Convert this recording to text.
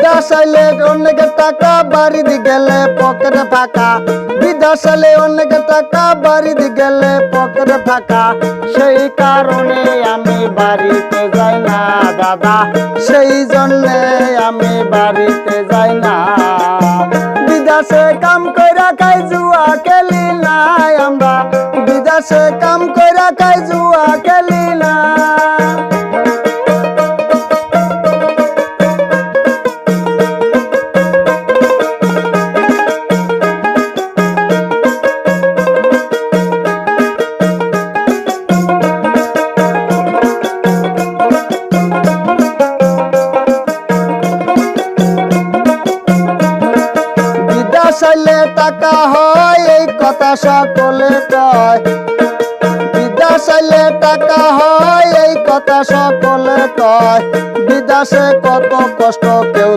বিদেশ আইলে অনেক টাকা বাড়িতে গেলে পকেটে ফাঁকা, বিদেশ আইলে অনেক টাকা বাড়িতে গেলে পকেটে ফাঁকা। সেই কারণে আমি বাড়িতে যাই না দাদা, সেই জন্যে আমি বাড়িতে যাই না। বিদেশে কাম কইরা খাই জুয়া খেলি না আমরা, বিদেশে কাম কইরা খাই জুয়া খেলি না। বিদেশ আইলে টাকা হয় এই কথা সকলে কয়, বিদেশ আইলে টাকা হয় এই কথা সকলে কয়। বিদেশে কত কষ্ট কেউ